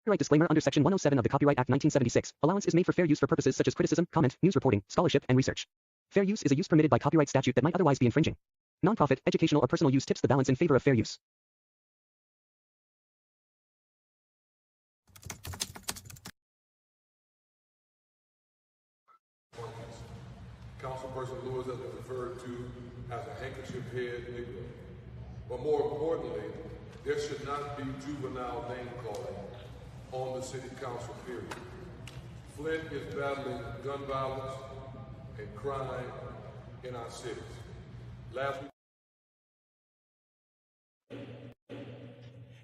Copyright disclaimer under Section 107 of the Copyright Act 1976. Allowance is made for fair use for purposes such as criticism, comment, news reporting, scholarship, and research. Fair use is a use permitted by copyright statute that might otherwise be infringing. Nonprofit, educational, or personal use tips the balance in favor of fair use. Councilperson Lewis has been referred to as a handkerchief head Negro. But more importantly, there should not be juvenile name calling on the city council, period. Flint is battling gun violence and crime in our cities. Last week.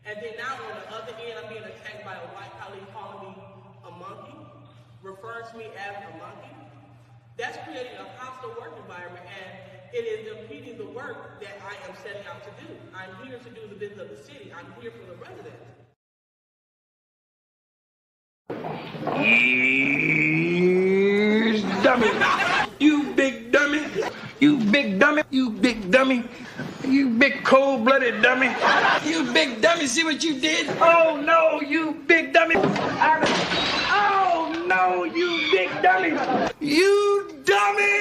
And then now on the other end, I'm being attacked by a white colleague calling me a monkey, referring to me as a monkey. That's creating a hostile work environment, and it is impeding the work that I am setting out to do. I'm here to do the business of the city. I'm here for the residents. Dummy. You big dummy. You big dummy. You big dummy. You big cold-blooded dummy. You big dummy. See what you did? Oh, no, you big dummy. Oh, no, you big dummy. You dummy.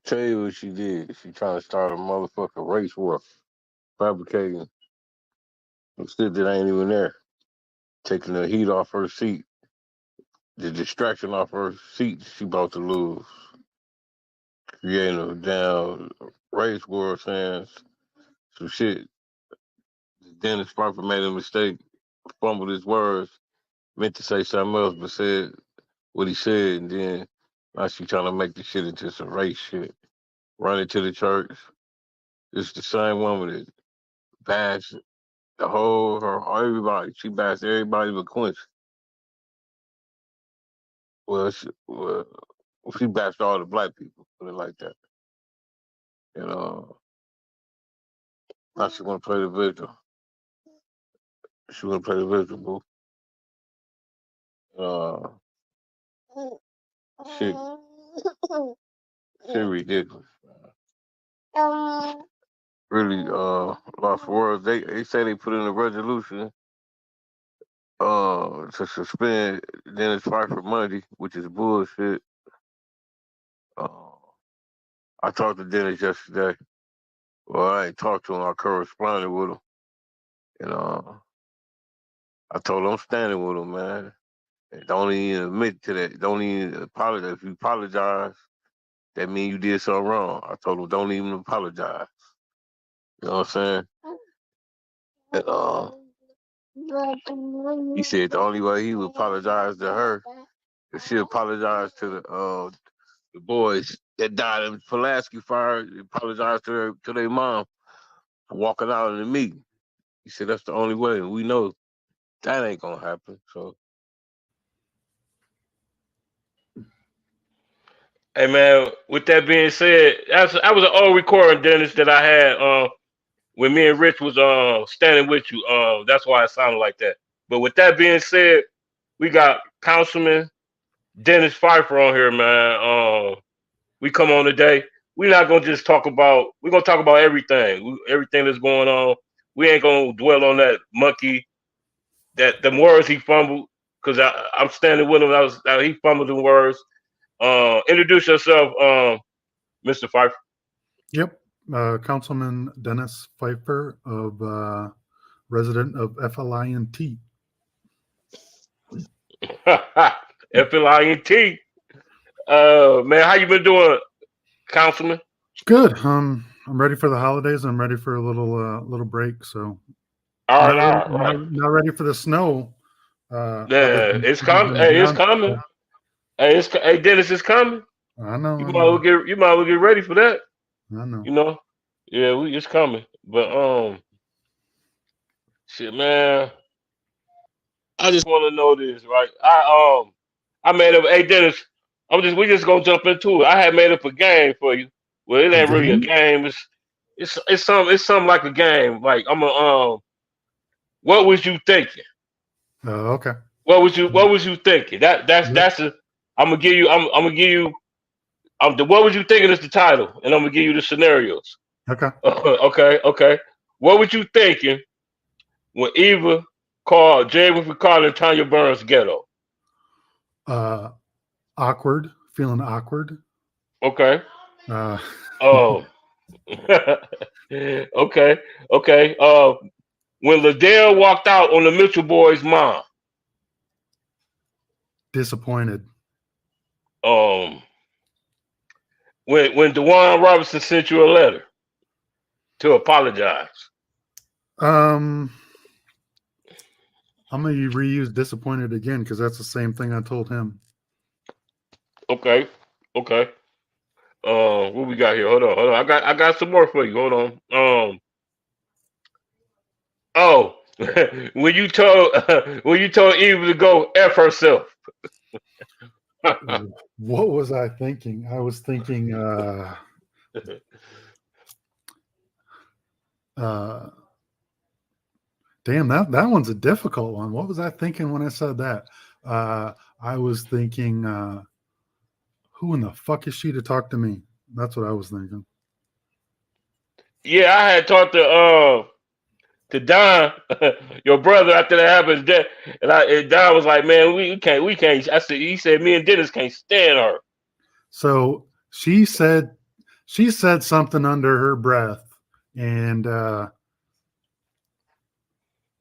Tell you what she did. She trying to start a motherfucking race war. Fabricating some shit that ain't even there. Taking the heat off her seat. The distraction off her seat she about to lose. Creating a damn race war saying some shit. Dennis Pfeiffer made a mistake, fumbled his words, meant to say something else, but said what he said, and then now she trying to make the shit into some race shit. Run into the church. It's the same woman that bashed the everybody. She bashed everybody but Quincy. Well, she bashed all the black people, put it like that. You know, now she want to play the victim. She want to play the victim, boo. Shit ridiculous. Really, lost words. They say they put in a resolution to suspend Dennis Pfeiffer Monday, which is bullshit. I talked to Dennis yesterday. Well, I ain't talked to him. I corresponded with him. And I told him I'm standing with him, man. And don't even admit to that. Don't even apologize. If you apologize, that means you did something wrong. I told him don't even apologize. You know what I'm saying? And he said the only way he would apologize to her is she apologized to the boys that died in Pulaski fire. He apologized to their mom for walking out in the meeting. He said that's the only way, and we know that ain't gonna happen. So, hey man, with that being said, that was an old recording, Dennis, that I had when me and Rich was standing with you. That's why it sounded like that. But with that being said, we got Councilman Dennis Pfeiffer on here, man. We come on today. We're not gonna just talk about. We're gonna talk about everything. Everything that's going on. We ain't gonna dwell on that monkey. That the words he fumbled, because I'm standing with him. He fumbled the words. Introduce yourself, Mr. Pfeiffer. Yep, Councilman Dennis Pfeiffer, resident of Flint. Flint. Man, how you been doing, Councilman? Good. I'm ready for the holidays. I'm ready for a little break. So, all right. Not ready for the snow. Yeah, it's coming. Hey, it's coming. Hey, Dennis, it's coming. I know. You might well get ready for that. I know. You know, yeah, it's coming. But shit, man, I just want to know this, right? I made up. Hey, Dennis, we just gonna jump into it. I had made up a game for you. Well, it ain't really a game. It's something like a game. Like what was you thinking? Okay. What was you thinking? That's I'm gonna give you. What was you thinking is the title, and I'm gonna give you the scenarios. Okay. Okay. what were you thinking when Eva called James called and Tanya Burns ghetto? Awkward, feeling awkward. Okay. Uh, Oh. Okay. Okay. When Liddell walked out on the Mitchell boys' mom. Disappointed. When DeJuan Robinson sent you a letter to apologize. I'm gonna reuse disappointed again because that's the same thing I told him. Okay. Okay. What we got here? Hold on. I got some more for you. Hold on. Oh, when you told Eve to go F herself. What was I thinking? I was thinking damn, that one's a difficult one. What was I thinking when I said that? I was thinking who in the fuck is she to talk to me? That's what I was thinking. Yeah, I had talked to Don, your brother, after that happened, and Don was like, "Man, we can't." He said, "Me and Dennis can't stand her." So she said something under her breath, and that's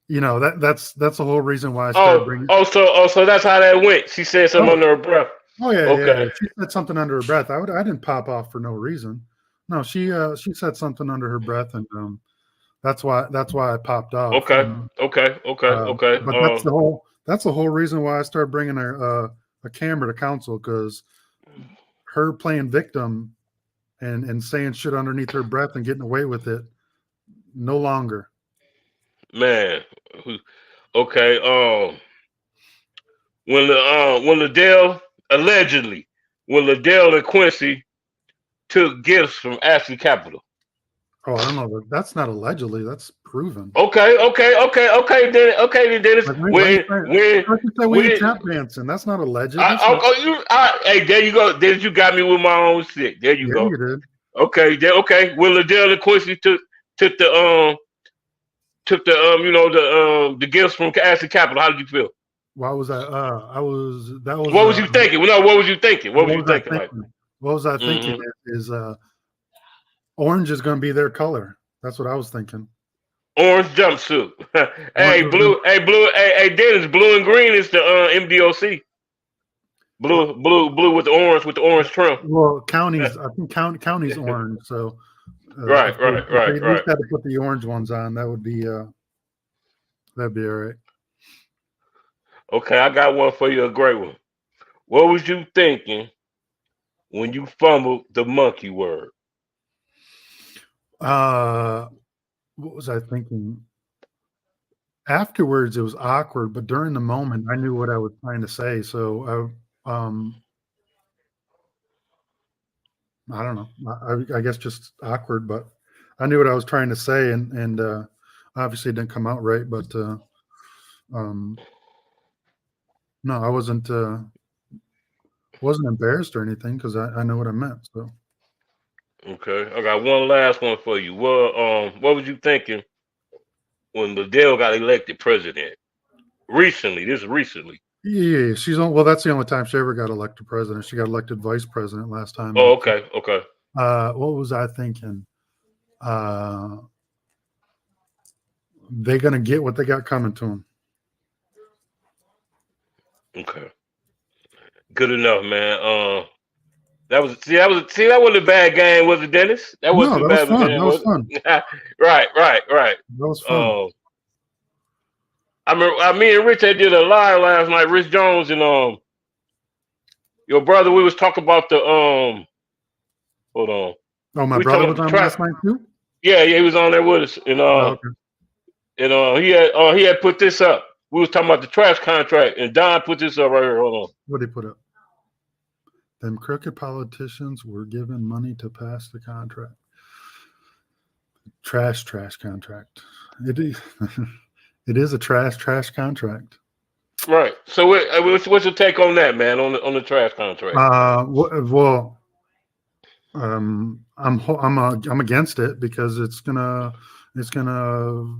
the whole reason why I started bringing. So that's how that went. She said something under her breath. Oh yeah, okay. Yeah. She said something under her breath. I didn't pop off for no reason. No, she said something under her breath, and that's why I popped off. Okay. But that's the whole reason why I started bringing a camera to council, because her playing victim and saying shit underneath her breath and getting away with it, no longer. Man, okay. When Liddell and Quincy took gifts from Ashley Capital. Oh, I don't know. That's not allegedly. That's proven. Okay. Then Dennis. When tap dancing, that's not alleged. Hey, there you go. Dennis, you got me with my own shit. There you go. You did. Okay. When Liddell and Quincy took the gifts from Ashley Capital, how did you feel? Why was I? What was you thinking? No, what was you thinking? What was I thinking? Is orange is going to be their color. That's what I was thinking. Orange jumpsuit. Hey, Dennis, blue and green is the MDOC. Blue with the orange trim. Well, counties, I think county's orange. So right. If they had to put the orange ones on, that'd be all right. Okay, I got one for you, a great one. What was you thinking when you fumbled the monkey word? What was I thinking? Afterwards, it was awkward, but during the moment, I knew what I was trying to say. So I don't know. I guess just awkward, but I knew what I was trying to say, and obviously it didn't come out right. But no, I wasn't embarrassed or anything, because I know what I meant. So. Okay, I got one last one for you. Well, what was you thinking when Liddell got elected president? Recently, this is recently. Yeah, she's on. Well, that's the only time she ever got elected president. She got elected vice president last time. Oh, okay. What was I thinking? They're gonna get what they got coming to them. Okay. Good enough, man. That wasn't a bad game, was it, Dennis? That wasn't a bad game. That was fun. Right. That was fun. I remember me and Rich did a live last night. Rich Jones and your brother. We was talking about the Hold on. Oh, my brother was on last night too. Yeah, he was on there with us, and he had put this up. We was talking about the trash contract, and Don put this up right here. Hold on. What did he put up? Them crooked politicians were given money to pass the contract. Trash contract. It is a trash contract. Right. So what's your take on that, man? On the trash contract? I'm against it, because it's gonna it's gonna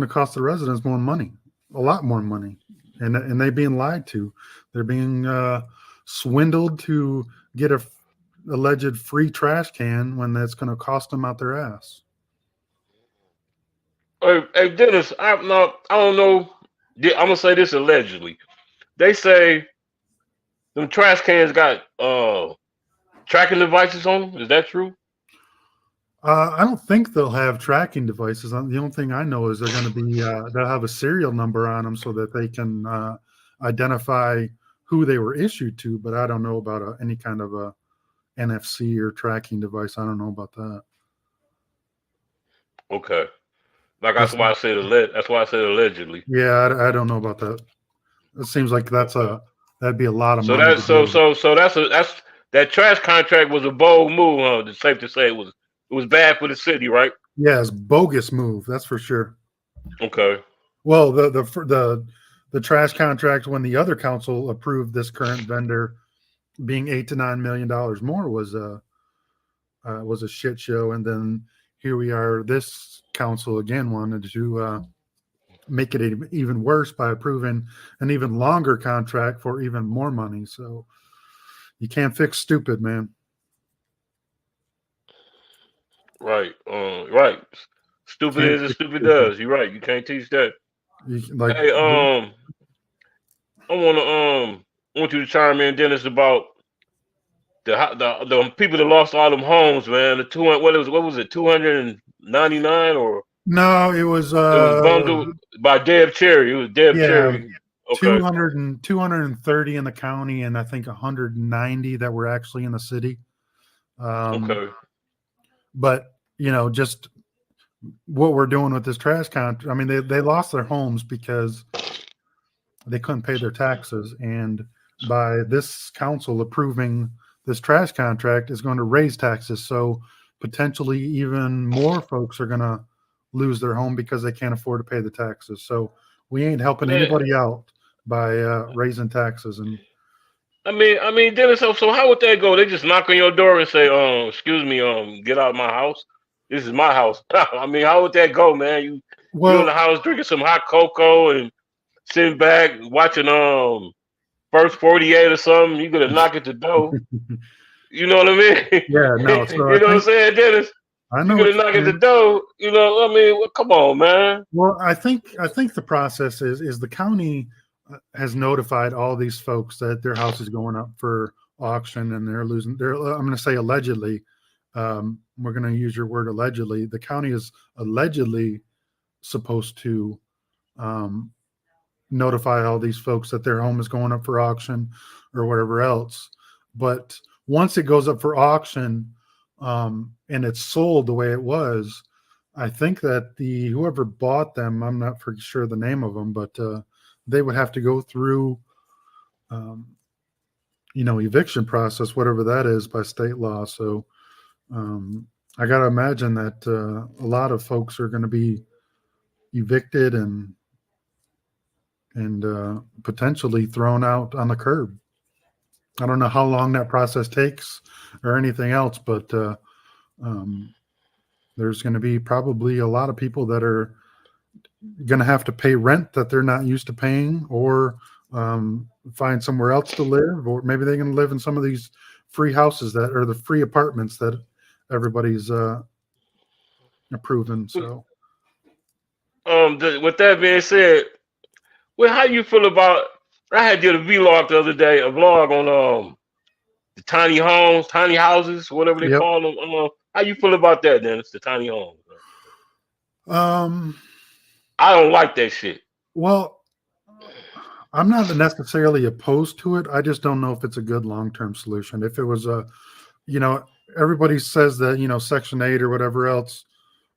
cost the residents more money, a lot more money, and they're being lied to. They're being swindled to get a alleged free trash can when that's going to cost them out their ass. Hey, Dennis, I don't know. I'm gonna say this allegedly. They say them trash cans got tracking devices on them. Is that true? I don't think they'll have tracking devices. The only thing I know is they're going to be they'll have a serial number on them so that they can identify who they were issued to. But I don't know about any kind of a NFC or tracking device. I don't know about that. Okay, that's why I said allegedly. Yeah, I don't know about that. It seems like that'd be a lot of So money. that's that trash contract was a bold move. Huh? It's safe to say it was bad for the city, right? Yeah, it's bogus move. That's for sure. Okay. Well, the trash contract when the other council approved this current vendor being $8 to $9 million more was a shit show, and then here we are. This council again wanted to make it even worse by approving an even longer contract for even more money. So you can't fix stupid, man. Right. Right. Stupid is as stupid does. You're right. You can't teach that. Hey, I want you to chime in, Dennis, about the people that lost all them homes, man. The 200, what was it, 299 or no? It was bundled by Deb Cherry. It was Deb Cherry. Okay. 230 in the county, and I think 190 that were actually in the city. Okay. But just what we're doing with this trash contract. I mean, they lost their homes because they couldn't pay their taxes, and by this council approving this trash contract is going to raise taxes. So potentially even more folks are going to lose their home because they can't afford to pay the taxes. So we ain't helping anybody out by raising taxes. And I mean, Dennis. So how would that go? They just knock on your door and say, "Excuse me, get out of my house. This is my house." I mean, how would that go, man? You in the house drinking some hot cocoa and sitting back watching First 48 or something. You gonna knock at the door. You know what I mean? Yeah, no. So you know what I'm saying, Dennis? I know. You're gonna knock at the door. You know, I mean, well, come on, man. Well, I think the process is the county has notified all these folks that their house is going up for auction and they're losing. I'm going to say allegedly. We're going to use your word allegedly. The county is allegedly supposed to notify all these folks that their home is going up for auction or whatever else. But once it goes up for auction and it's sold the way it was, I think that whoever bought them, I'm not for sure the name of them, but they would have to go through eviction process, whatever that is, by state law. So I got to imagine that a lot of folks are going to be evicted and potentially thrown out on the curb. I don't know how long that process takes or anything else, but there's going to be probably a lot of people that are going to have to pay rent that they're not used to paying, or find somewhere else to live, or maybe they're going to live in some of these free houses that are the free apartments that everybody's approving. So, with that being said, well, how you feel about? I did a vlog the other day, a vlog on the tiny homes, tiny houses, whatever they call them. How you feel about that, Dennis? The tiny homes. I don't like that shit. Well, I'm not necessarily opposed to it. I just don't know if it's a good long-term solution. If it was everybody says that, Section 8 or whatever else.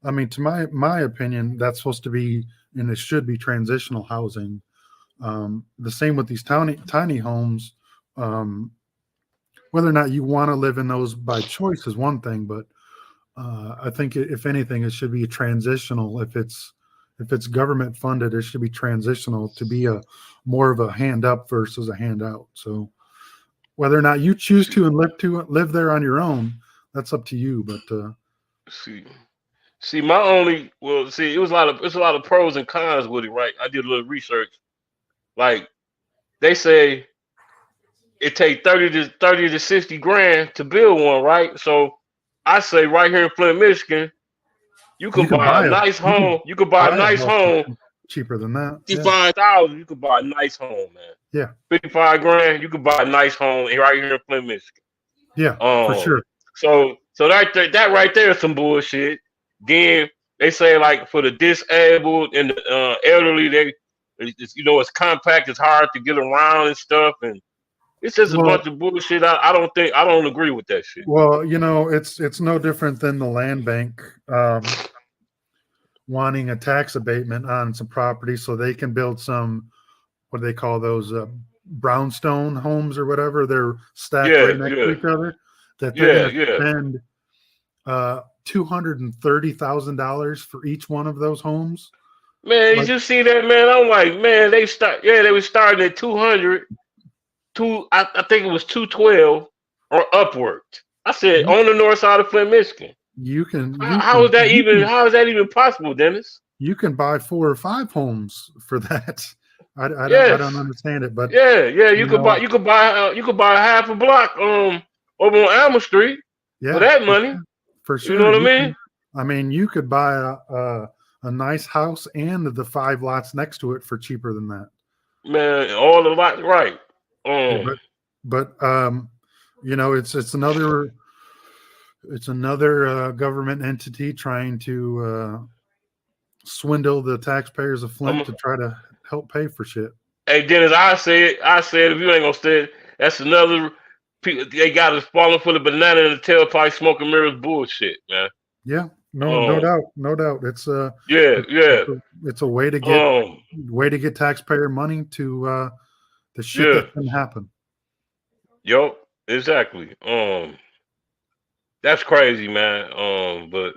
I mean, to my opinion, that's supposed to be, and it should be, transitional housing. The same with these tiny homes. Whether or not you want to live in those by choice is one thing, but I think if anything, it should be transitional. If it's government funded, it should be transitional to be more of a hand up versus a handout. So whether or not you choose to and live there on your own, that's up to you. But see, See, see, it's a lot of pros and cons with it, right? I did a little research. Like they say it take 30 to 60 grand to build one, right? So I say right here in Flint, Michigan, you You can can buy a buy a nice you can home. You can buy a buy a nice house for home. cheaper than that. Yeah. 55,000, you can buy a nice home, man. Yeah. 55 grand, you can buy a nice home right here in Flint, Michigan. Yeah, for sure. So that right there is some bullshit. Then they say like for the disabled and the elderly, it's compact, it's hard to get around and stuff, and it's just a Well, bunch of bullshit. I don't agree with that shit. well, it's no different than the land bank wanting a tax abatement on some property so they can build some, what do they call those, brownstone homes or whatever. They're stacked right next to each other. That they're going to spend $230,000 for each one of those homes. Man, you see that, man? I'm like, man, they were starting at 200. I think it was 212 or upward. I said on the north side of Flint, Michigan. How is that even possible, Dennis? You can buy 4 or 5 homes for that. I don't understand it, but you could buy half a block over on Alma Street for that money. For sure. You know what I mean? You could buy a nice house and the 5 lots next to it for cheaper than that. Man, all the lots, right? But it's another government entity trying to swindle the taxpayers of Flint to try to help pay for shit. Hey Dennis, I said if you ain't gonna say it, that's another. They got us falling for the banana in the tailpipe, smoking mirrors bullshit, man. Yeah, no doubt. It's it's a way to get taxpayer money to the shit that can happen. Yup, exactly. That's crazy, man. But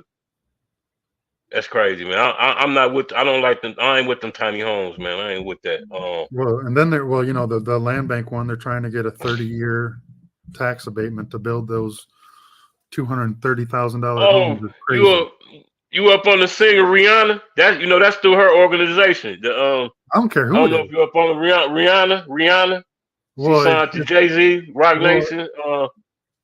that's crazy, man. I'm not with. I don't like them. I ain't with them tiny homes, man. I ain't with that. Well, and then the land bank one, they're trying to get a 30-year tax abatement to build those $230,000 homes. Is crazy. You up on the singer Rihanna? That's through her organization. I don't care who. I don't know if you're up on the Rihanna. She signed to Jay-Z, Rock Nation.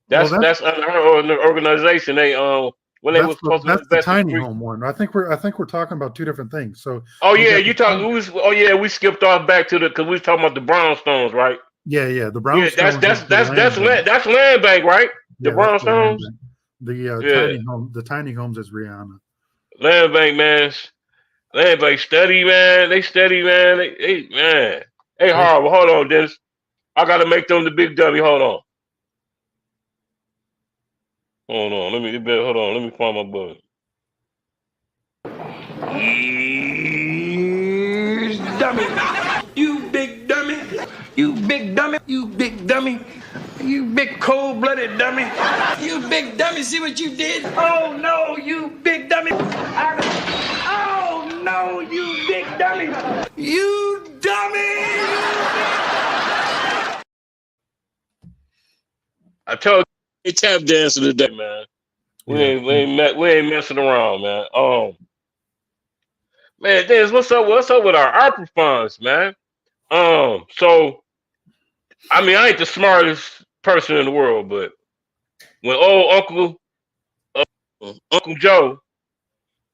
That's under her organization. They that's the tiny home one. I think we're talking about 2 different things. So we skipped off back to because we was talking about the brownstones, right? Yeah, the brownstones. Yeah, that's land bank, right? The brownstones. The tiny homes is Rihanna. Land bank, man. Land bank steady, man. They steady, man. Man. Hey, horrible. Hold on, Dennis. I gotta make them the big dummy. Hold on. Let me find my button. Dummy. You big dummy. You big dummy. You big dummy. You big cold-blooded dummy. You big dummy. See what you did? Oh, no, you big dummy. Oh, no, you big dummy. You dummy. I told you, tap dancing today, man. We ain't messing around, man. Man, Dennis, what's up with our ARPA funds, man? So, I mean, I ain't the smartest person in the world, but when old Uncle Joe,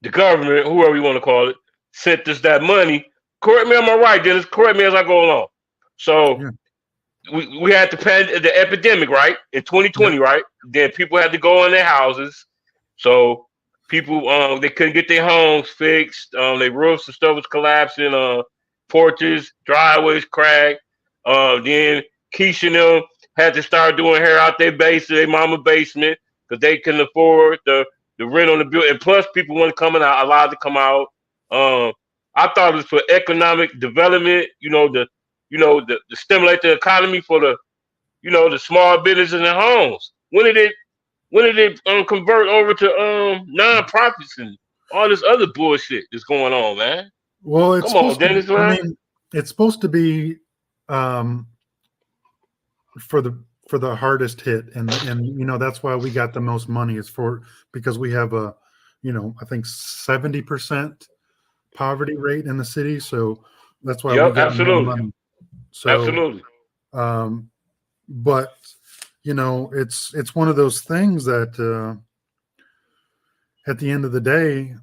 the government, whoever you want to call it, sent us that money, correct me, am I right, Dennis? Correct me as I go along. So, we had the epidemic, right, in 2020, right? Then people had to go in their houses. So people, they couldn't get their homes fixed. Their roofs and stuff was collapsing. Porches, driveways cracked. Then Keisha and them had to start doing hair out their mama basement, because they couldn't afford the rent on the building. And plus, people weren't allowed to come out. I thought it was for economic development, to stimulate the economy for the small businesses and homes. When did it convert over to nonprofits and all this other bullshit that's going on, man? Well, come on, Dennis. It's supposed to be for the hardest hit, and that's why we got the most money, is because we have a I think 70% poverty rate in the city. So that's why we Yep, got more absolutely. money. So, Absolutely. But it's one of those things that at the end of the day,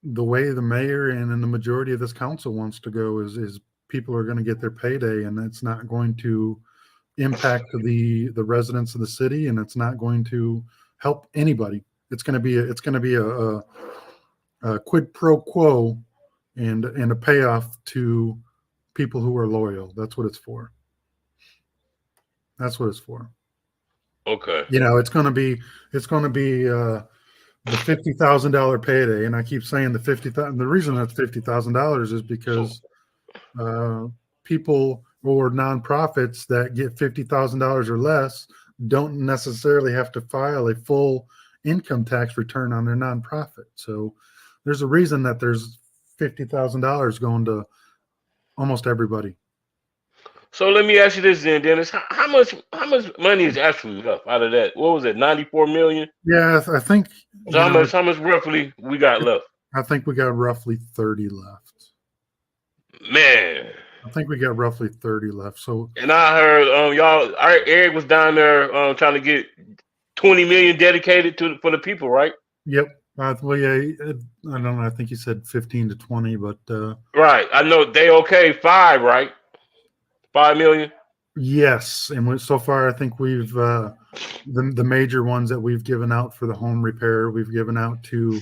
the way the mayor and the majority of this council wants to go is people are going to get their payday, and it's not going to impact the residents of the city, and it's not going to help anybody. It's going to be a quid pro quo and a payoff to people who are loyal. That's what it's for. That's what it's for. Okay. It's going to be the $50,000 payday, and I keep saying the $50,000. The reason that's $50,000 is because people or nonprofits that get $50,000 or less don't necessarily have to file a full income tax return on their nonprofit. So there's a reason that there's $50,000 going to almost everybody. So let me ask you this then, Dennis. How much money is actually left out of that? What was it, 94 million? Yeah, I think. So how much roughly we got left? I think we got roughly 30 left. Man. I think we got roughly 30 left. So. And I heard Eric was down there trying to get 20 million dedicated for the people, right? Yep. Well, yeah, I don't know. I think he said 15 to 20, but. Right. I know they okay 5, right? 5 million. Yes, and so far I think we've the major ones that we've given out for the home repair. We've given out to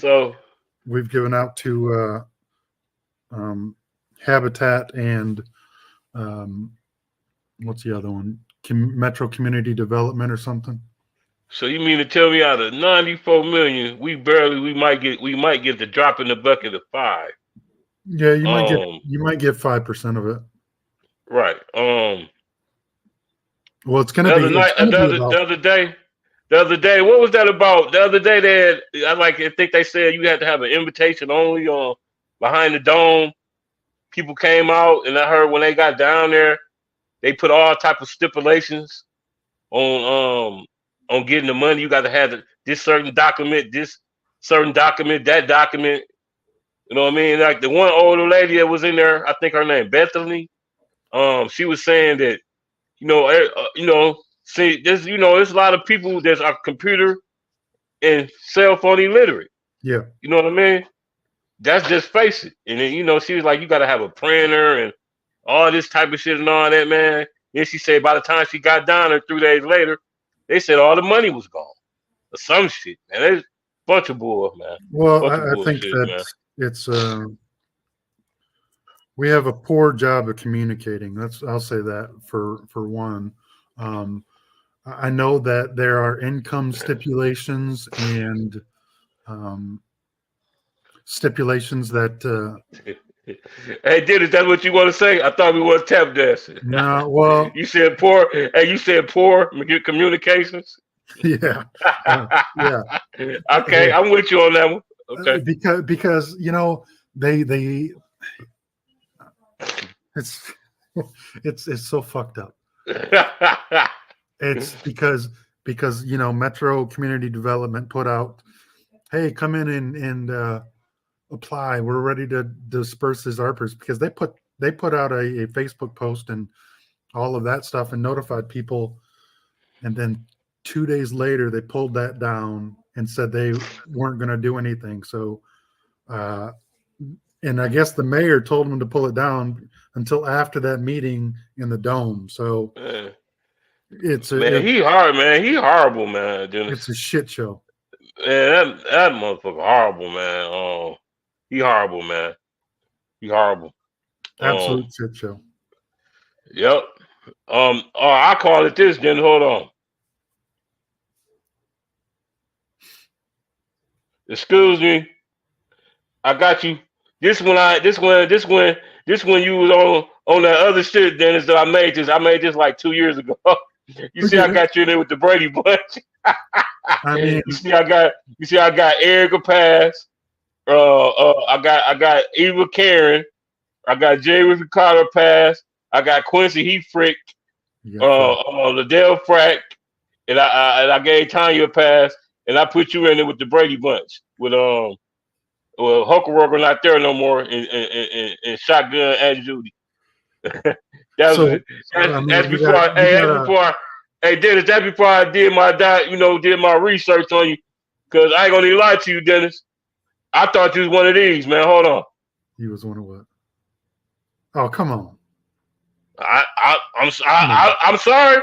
Habitat and what's the other one? Metro Community Development or something. So you mean to tell me out of 94 million, we might get the drop in the bucket of 5? Yeah, you might get 5% of it. Right. Well, it's going to be the other day. What was that about? The other day, I think they said you had to have an invitation only on behind the dome. People came out, and I heard when they got down there, they put all type of stipulations on getting the money. You got to have this certain document, that document. You know what I mean? Like the one older lady that was in there, I think her name Bethany. She was saying that, see, there's a lot of people that are computer and cell phone illiterate. Yeah. You know what I mean? That's just face it. And then, she was like, you got to have a printer and all this type of shit and all that, man. Then she said by the time she got down there 3 days later, they said all the money was gone. Or some shit, man. There's a bunch of bull, man. Well, I think that it's we have a poor job of communicating. I'll say that for one. I know that there are income stipulations and stipulations that. Hey, Dennis, that's what you want to say? I thought we were tap dancing. No, well, you said poor. Hey, you said poor communications. Yeah. Yeah. Okay, I'm with you on that one. Okay. Because they it's so fucked up. It's because Metro Community Development put out, hey, come in and apply. We're ready to disperse these ARPAs, because they put out a Facebook post and all of that stuff and notified people, and then 2 days later they pulled that down and said they weren't going to do anything. So and I guess the mayor told them to pull it down until after that meeting in the dome. So he hard, man. He horrible, man. It's a shit show. Man, that motherfucker horrible, man. He horrible, man. He horrible. Absolute shit show. Yep. I call it this. Then hold on. Excuse me. I got you. This when you was on that other shit, Dennis, that I made this like 2 years ago. You see, I got you in there with the Brady Bunch. I mean, you see, I got Erica Pass. I got Eva Karen. I got Jay Ricardo Pass. I got Quincy Heathfrick. Liddell Frack, and I gave Tanya a pass. and I put you in there with the Brady Bunch with well, Hulkenberg not there no more, and Shotgun and Judy. That's before Dennis. That's before I did my did my research on you, because I ain't gonna lie to you, Dennis. I thought you was one of these, man. Hold on. You was one of what? Oh, come on. I'm sorry.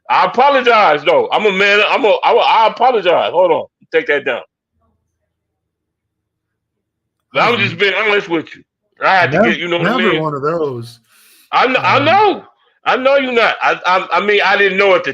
I apologize, though. I'm a man. I apologize. Hold on. Take that down. I'm just being honest with you. I had to get, you know what I mean? Never one of those. I know. I know you're not. I mean, I didn't know at the time.